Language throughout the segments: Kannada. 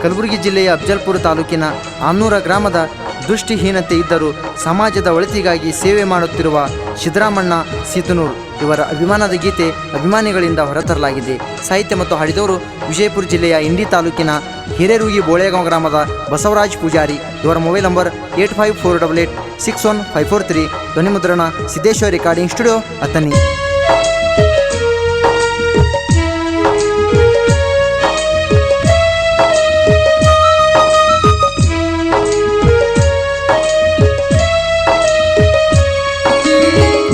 ಕಲಬುರಗಿ ಜಿಲ್ಲೆಯ ಅಫಜಲ್ಪುರ ತಾಲೂಕಿನ ಆಮ್ನೂರ ಗ್ರಾಮದ ದೃಷ್ಟಿಹೀನತೆ ಇದ್ದರೂ ಸಮಾಜದ ಒಳಿತಿಗಾಗಿ ಸೇವೆ ಮಾಡುತ್ತಿರುವ ಸಿದ್ದರಾಮಣ್ಣ ಸೀತನೂರು ಇವರ ಅಭಿಮಾನದ ಗೀತೆ ಅಭಿಮಾನಿಗಳಿಂದ ಹೊರತರಲಾಗಿದೆ. ಸಾಹಿತ್ಯ ಮತ್ತು ಹಾಡಿದವರು ವಿಜಯಪುರ ಜಿಲ್ಲೆಯ ಇಂಡಿ ತಾಲೂಕಿನ ಹಿರೇರುಗಿ ಬೋಳೆಗಾಂವ್ ಗ್ರಾಮದ ಬಸವರಾಜ್ ಪೂಜಾರಿ. ಇವರ ಮೊಬೈಲ್ ನಂಬರ್ 8548861543. ಧ್ವನಿ ಮುದ್ರಣ ಸಿದ್ದೇಶ್ವರ ರೆಕಾರ್ಡಿಂಗ್ ಸ್ಟುಡಿಯೋ ಅತನಿ.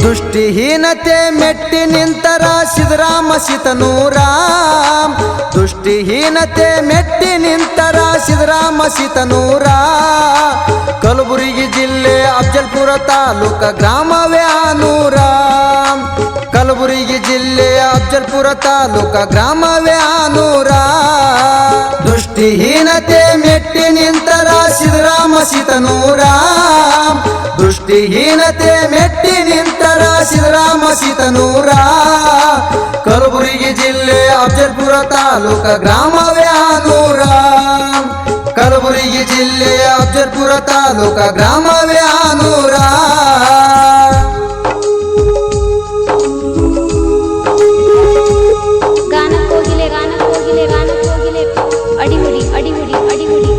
ದೃಷ್ಟಿಹೀನತೆ ಮೆಟ್ಟಿ ನಿಂತರ ಸಿದ್ದರಾಮ ಸೀತನೂರ. ದೃಷ್ಟಿಹೀನತೆ ಮೆಟ್ಟಿ ನಿಂತರ ಸಿದ್ದರಾಮ ಸೀತನೂರ. ಕಲಬುರಗಿ ಜಿಲ್ಲೆ ಅಫಜಲ್ಪುರ ತಾಲೂಕ ಗ್ರಾಮವೇ ಆನೂರ. ಕಲಬುರಗಿ ಜಿಲ್ಲೆ ಅಫಜಲ್ಪುರ ತಾಲೂಕ ಗ್ರಾಮವೇ ಆನೂರ. ದೃಷ್ಟಿಹೀನತೆ ಮೆಟ್ಟಿ ನಿಂತರ ಸಿದ್ದರಾಮ ಸೀತನೂರ. ದೃಷ್ಟಿಹೀನತೆ ಮೆಟ್ಟಿ ನಿಂತರ ಸಿದ್ದರಾಮ ಸೀತನೂರ. ಕಲಬುರಗಿ ಜಿಲ್ಲೆ ಅಫಜಲ್ಪುರ ತಾಲೂಕ ಗ್ರಾಮವೇ ಆನೂರ. ಕಲಬುರಗಿ ಜಿಲ್ಲೆ ಅಫಜಲ್ಪುರ ತಾಲೂಕ ಗ್ರಾಮವೇ ಆನೂರ. ಅಡಿಹುಡಿ ಅಡಿಹುಡಿ ಅಡಿಹುಡಿ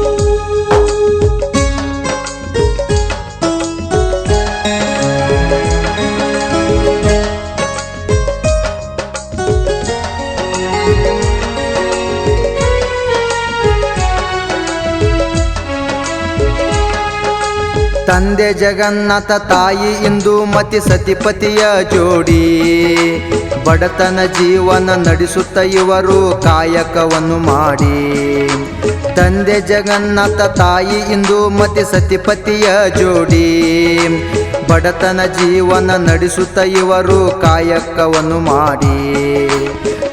ತಂದೆ ಜಗನ್ನಾಥ ತಾಯಿ ಇಂದುಮತಿ ಸತಿಪತಿಯ ಜೋಡಿ. ಬಡತನ ಜೀವನ ನಡೆಸುತ್ತ ಇವರು ಕಾಯಕವನ್ನು ಮಾಡಿ. ತಂದೆ ಜಗನ್ನಾಥ ತಾಯಿ ಇಂದುಮತಿ ಸತಿಪತಿಯ ಜೋಡಿ. ಬಡತನ ಜೀವನ ನಡೆಸುತ್ತ ಇವರು ಕಾಯಕವನ್ನು ಮಾಡಿ.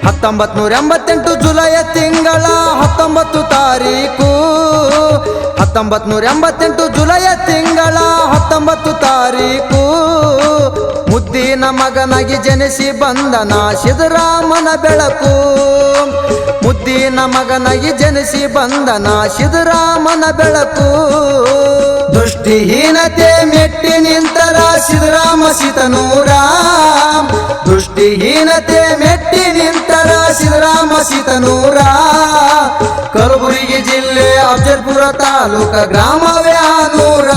1988 ಜುಲೈ ತಿಂಗಳ 19 ತಾರೀಕು. 1988 ಜುಲೈ ತಿಂಗಳ 19 ತಾರೀಕು. ಮುದ್ದಿನ ಮಗನಾಗಿ ಜನಿಸಿ ಬಂದನ ಸಿದ್ದರಾಮನ ಬೆಳಕು. ಮುದ್ದಿನ ಮಗನಾಗಿ ಜನಿಸಿ ಬಂದನ ಸಿದ್ದರಾಮನ ಬೆಳಕು. ದೃಷ್ಟಿಹೀನತೆ ಮೆಟ್ಟಿ ನಿಂತರ ಸಿದ್ದರಾಮ ಸೀತನೂರ. ದೃಷ್ಟಿಹೀನತೆ ಮೆಟ್ಟಿ ನಿಂತರ ಸಿದ್ದರಾಮ ಸೀತನೂರ. ಕಲಬುರಗಿ ಜಿಲ್ಲೆ ಅಫಜಲ್ಪುರ ತಾಲೂಕ ಗ್ರಾಮವೇ ಆನೂರ.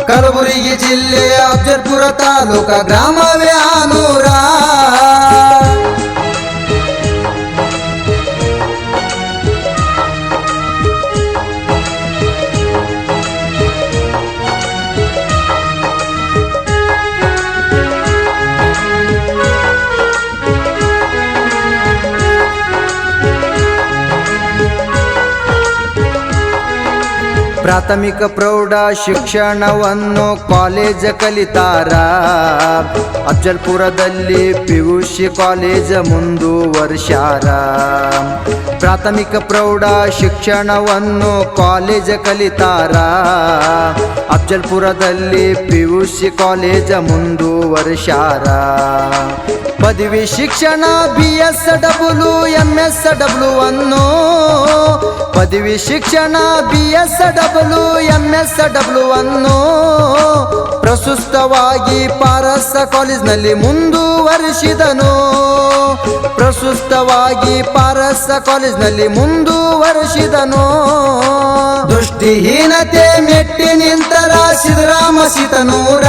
ಕಲಬುರಗಿ ಜಿಲ್ಲೆ ಅಫಜಲ್ಪುರ ತಾಲೂಕ ಗ್ರಾಮವೇ ಆನೂರ. ಪ್ರಾಥಮಿಕ ಪ್ರೌಢ ಶಿಕ್ಷಣವನ್ನು ಕಾಲೇಜ ಕಲಿತಾರ. ಅಫಜಲ್ಪುರದಲ್ಲಿ PUC ಕಾಲೇಜ ಮುಂದುವರ್ಸ್ಯಾರ. ಪ್ರಾಥಮಿಕ ಪ್ರೌಢ ಶಿಕ್ಷಣವನ್ನು ಕಾಲೇಜ ಕಲಿತಾರ. ಅಫಜಲ್ಪುರದಲ್ಲಿ PUC ಕಾಲೇಜ ಮುಂದುವರ್ಸ್ಯಾರ. ಪದವಿ ಶಿಕ್ಷಣ BSW MSW ಅನ್ನು. ಪದವಿ ಶಿಕ್ಷಣ BSW MSW ಅನ್ನು ಪ್ರಸ್ತುತವಾಗಿ ಪಾರಸ ಕಾಲೇಜಿನಲ್ಲಿ ಮುಂದುವರಿಸಿದನು. ಪ್ರಸ್ತುತವಾಗಿ ಪಾರಸ ಕಾಲೇಜಿನಲ್ಲಿ ಮುಂದುವರಿಸಿದನು. ದೃಷ್ಟಿಹೀನತೆ ಮೆಟ್ಟಿ ನಿಂತರ ಸಿದ್ದರಾಮ ಸೀತನೂರ.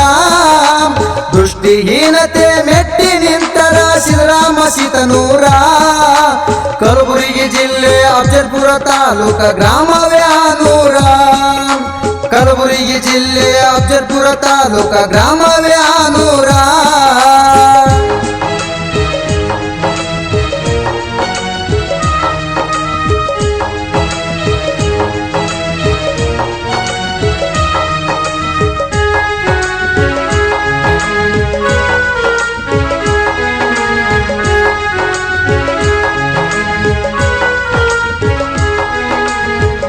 ದೃಷ್ಟಿಹೀನತೆ ಮೆಟ್ಟಿ ನಿಂತರ ಸಿದ್ದರಾಮ ಸೀತನೂರ. ಕಲಬುರಗಿ ಜಿಲ್ಲೆ ಅಫಜಲ್ಪುರ ತಾಲೂಕ ಗ್ರಾಮವೇ ಆನೂರ. ಕಲಬುರಗಿ ಜಿಲ್ಲೆ ಅಫಜಲ್ಪುರ ತಾಲೂಕ ಗ್ರಾಮವೇ ಆನೂರ.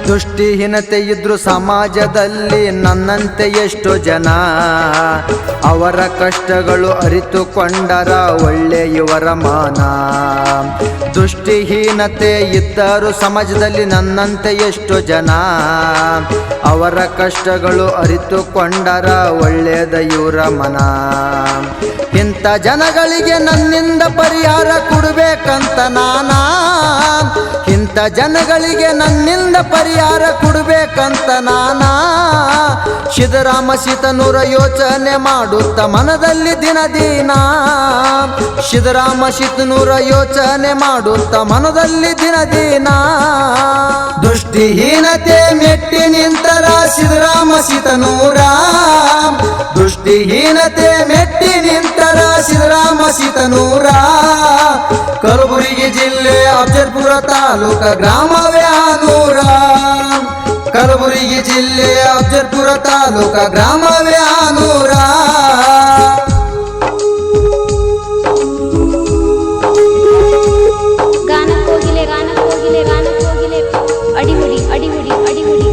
ದೃಷ್ಟಿಹೀನತೆ ಇದ್ರು ಸಮಾಜದಲ್ಲಿ ನನ್ನಂತೆ ಎಷ್ಟೋ ಜನ, ಅವರ ಕಷ್ಟಗಳು ಅರಿತುಕೊಂಡರ ಒಳ್ಳೆ ಇವರ ಮಾನ. ದೃಷ್ಟಿಹೀನತೆ ಇದ್ದರು ಸಮಾಜದಲ್ಲಿ ನನ್ನಂತೆ ಎಷ್ಟೋ ಜನ, ಅವರ ಕಷ್ಟಗಳು ಅರಿತುಕೊಂಡರ ಒಳ್ಳೆಯದ ಇವರ ಮನ. ಇಂಥ ಜನಗಳಿಗೆ ನನ್ನಿಂದ ಪರಿಹಾರ ಕೊಡಬೇಕಂತ ನಾನಾ, ಇಂಥ ಜನಗಳಿಗೆ ನನ್ನಿಂದ ಪರಿಹಾರ ಕೊಡಬೇಕಂತ ನಾನಾ. ಸಿದ್ದರಾಮ ಸೀತನೂರ ಯೋಚನೆ ಮಾಡುತ್ತ ಮನದಲ್ಲಿ ದಿನ ದಿನ, ಸಿದ್ದರಾಮ ಸೀತನೂರ ಯೋಚನೆ ಮಾಡುತ್ತ ಮನದಲ್ಲಿ ದಿನ ದಿನ. ದೃಷ್ಟಿಹೀನತೆ ಮೆಟ್ಟಿ ನಿಂತರ ಸಿದ್ದರಾಮ ಸೀತನೂರ, ದೃಷ್ಟಿಹೀನತೆ ಮೆಟ್ಟಿ ನಿಂತರ ಸಿದ್ದರಾಮ ಸೀತನೂರ. ಕಲಬುರಗಿ ಜಿಲ್ಲೆ ಅಫಜಲ್ಪುರ ತಾಲೂಕ ಗ್ರಾಮವೇ ಆನೂರ, ಕಲಬುರಗಿ ಜಿಲ್ಲೆ ಅಫಜಲ್ಪುರ ತಾಲೂಕ ಗ್ರಾಮವೇ ಆನೂರ. ಗಾನ ಕೋಗಿಲೆ ಗಾನ ಕೋಗಿಲೆ ಗಾನ ಕೋಗಿಲೆ ಅಡಿಹುಡಿ ಅಡಿಹುಡಿ ಅಡಿಹುಡಿ.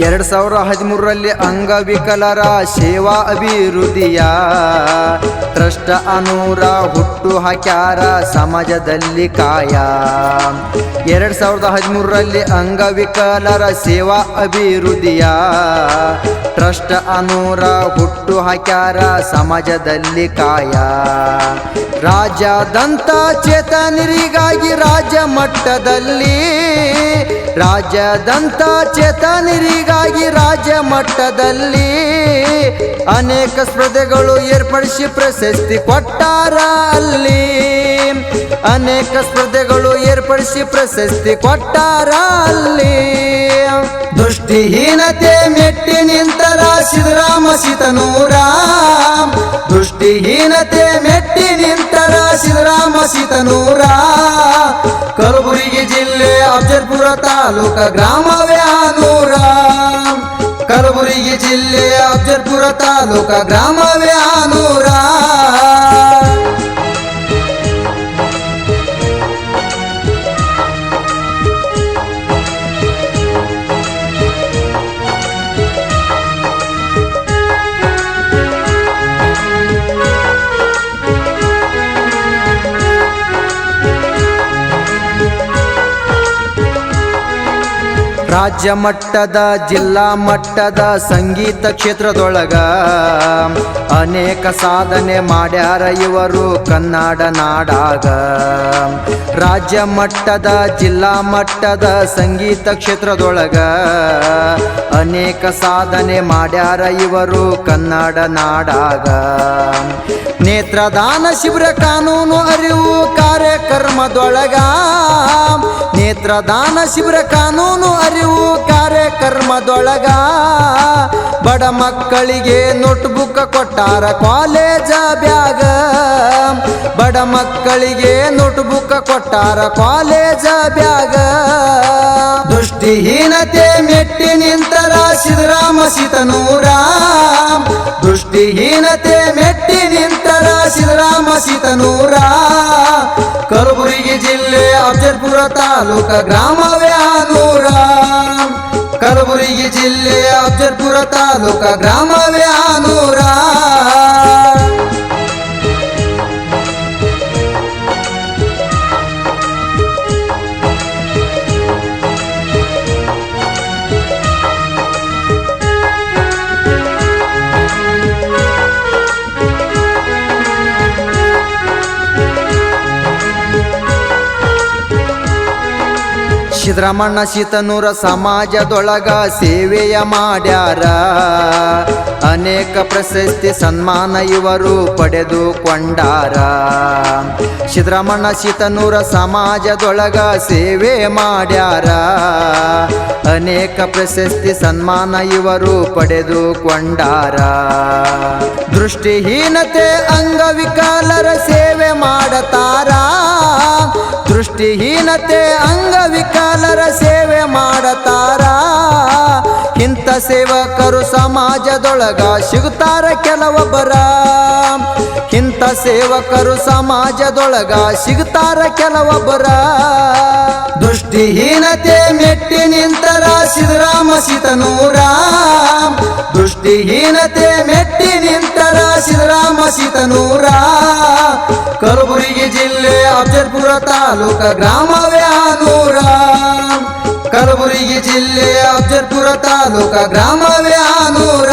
ಎರಡು 2013ರಲ್ಲಿ ಅಂಗವಿಕಲರ ಸೇವಾ ಅಭಿವೃದ್ಧಿಯ ಟ್ರಸ್ಟ್ ಅನೂರ ಹುಟ್ಟು ಹಾಕ್ಯಾರ ಸಮಾಜದಲ್ಲಿ ಕಾಯ. 2013ರಲ್ಲಿ ಅಂಗವಿಕಲರ ಸೇವಾ ಅಭಿವೃದ್ಧಿಯ ಟ್ರಸ್ಟ್ ಅನೂರ ಹುಟ್ಟು ಹಾಕ್ಯಾರ ಸಮಾಜದಲ್ಲಿ ಕಾಯ. ರಾಜ್ಯಾದ್ಯಂತ ಚೇತನರಿಗಾಗಿ ರಾಜ್ಯ ಮಟ್ಟದಲ್ಲಿ, ರಾಜ್ಯಾದ್ಯಂತ ಚೇತನರಿಗಾಗಿ ರಾಜ್ಯ ಮಟ್ಟದಲ್ಲಿ ಅನೇಕ ಸ್ಪರ್ಧೆಗಳು ಏರ್ಪಡಿಸಿ ಪ್ರಶಸ್ತಿ ಕೊಟ್ಟಾರ ಅಲ್ಲಿ, ಅನೇಕ ಸ್ಪರ್ಧೆಗಳು ಏರ್ಪಡಿಸಿ ಪ್ರಶಸ್ತಿ ಕೊಟ್ಟಾರ ಅಲ್ಲಿ. ದೃಷ್ಟಿಹೀನತೆ ಮೆಟ್ಟಿ ನಿಂತರ ಸಿದ್ದರಾಮ ಸೀತನೂರ, ದೃಷ್ಟಿಹೀನತೆ ಮೆಟ್ಟಿ ನಿಂತರ ಸಿದ್ದರಾಮ ಸೀತನೂರ. ಕಲಬುರಗಿ ಜಿಲ್ಲೆ ಅಫಜಲ್ಪುರ ತಾಲೂಕ ಗ್ರಾಮವೇ ಆನೂರ, ಕಲಬುರಗಿ ಜಿಲ್ಲೆ ಅಫಜಲ್ಪುರ ತಾಲೂಕ ಗ್ರಾಮವೇ ಆನೂರ. ರಾಜ್ಯ ಮಟ್ಟದ ಜಿಲ್ಲಾ ಮಟ್ಟದ ಸಂಗೀತ ಕ್ಷೇತ್ರದೊಳಗ ಅನೇಕ ಸಾಧನೆ ಮಾಡ್ಯಾರ ಇವರು ಕನ್ನಡ ನಾಡಾಗ. ರಾಜ್ಯ ಮಟ್ಟದ ಜಿಲ್ಲಾ ಮಟ್ಟದ ಸಂಗೀತ ಕ್ಷೇತ್ರದೊಳಗ ಅನೇಕ ಸಾಧನೆ ಮಾಡ್ಯಾರ ಇವರು ಕನ್ನಡ ನಾಡಾಗ. ನೇತ್ರದಾನ ಶಿಬಿರ ಕಾನೂನು ಅರಿವು ಕಾರ್ಯಕ್ರಮದೊಳಗ, ನೇತ್ರದಾನ ಶಿಬಿರ ಕಾನೂನು ಅರಿವು ಕಾರ್ಯಕ್ರಮದೊಳಗ ಬಡ ಮಕ್ಕಳಿಗೆ ನೋಟ್ಬುಕ್ ಕೊಟ್ಟಾರ ಕಾಲೇಜ ಬ್ಯಾಗ, ಬಡ ಮಕ್ಕಳಿಗೆ ನೋಟ್ಬುಕ್ ಕೊಟ್ಟಾರ ಕಾಲೇಜ ಬ್ಯಾಗ. ದೃಷ್ಟಿಹೀನತೆ ಮೆಟ್ಟಿ ನಿಂತರ ಸಿದ್ದರಾಮ ಸೀತನೂರ, ದೃಷ್ಟಿಹೀನತೆ ಮೆಟ್ಟಿ ನಿಂತರ ಸಿದ್ದರಾಮ ಸೀತನೂರ. ಕಲಬುರಗಿ ಜಿಲ್ಲೆ ಅಫಜಲ್ಪುರ ತಾಲೂಕ ಗ್ರಾಮವೇ ಆನೂರ, ಕಲಬುರಗಿ ಜಿಲ್ಲೆ ಅಫಜಲ್ಪುರ ತಾಲೂಕ ಗ್ರಾಮವೇ ಆನೂರ. ಸಿದ್ದರಾಮಣ್ಣ ಸೀತನೂರ ಸಮಾಜದೊಳಗ ಸೇವೆಯ ಮಾಡ್ಯಾರ. ಅನೇಕ ಪ್ರಶಸ್ತಿ ಸನ್ಮಾನ ಇವರು ಪಡೆದುಕೊಂಡಾರ. ಸಿದ್ದರಾಮಣ್ಣ ಸೀತನೂರ ಸಮಾಜದೊಳಗ ಸೇವೆ ಮಾಡ್ಯಾರ. ಅನೇಕ ಪ್ರಶಸ್ತಿ ಸನ್ಮಾನ ಇವರು ಪಡೆದುಕೊಂಡಾರ. ದೃಷ್ಟಿಹೀನತೆ ಅಂಗವಿಕಲರ ಸೇವೆ ಮಾಡತಾರ. ದೃಷ್ಟಿಹೀನತೆ ಅಂಗವಿಕಲರ ಸೇವೆ ಮಾಡತಾರ. ಇಂಥ ಸೇವಕರು ಸಮಾಜದೊಳಗ ಸಿಗುತ್ತಾರ ಕೆಲವೊಬ್ಬರ. ಇಂಥ ಸೇವಕರು ಸಮಾಜದೊಳಗ ಸಿಗುತ್ತಾರ ಕೆಲವೊಬ್ಬರ. ದೃಷ್ಟಿಹೀನತೆ ಮೆಟ್ಟಿ ನಿಂತರ ಸಿದ್ದರಾಮ ಸೀತನೂರ. ದೃಷ್ಟಿಹೀನತೆ ಮೆಟ್ಟಿ ನಿಂತರ ಸಿದ್ದರಾಮ ಸೀತನೂರ. ಕಲಬುರಗಿ ಜಿಲ್ಲೆ ಅಫಜಲ್ಪುರ ತಾಲೂಕ ಗ್ರಾಮವೇ ಆನೂರ. ಕಲಬುರಗಿ ಜಿಲ್ಲೆ ಅಫಜಲ್ಪುರ ತಾಲೂಕ ಗ್ರಾಮವೇ ಆನೂರ.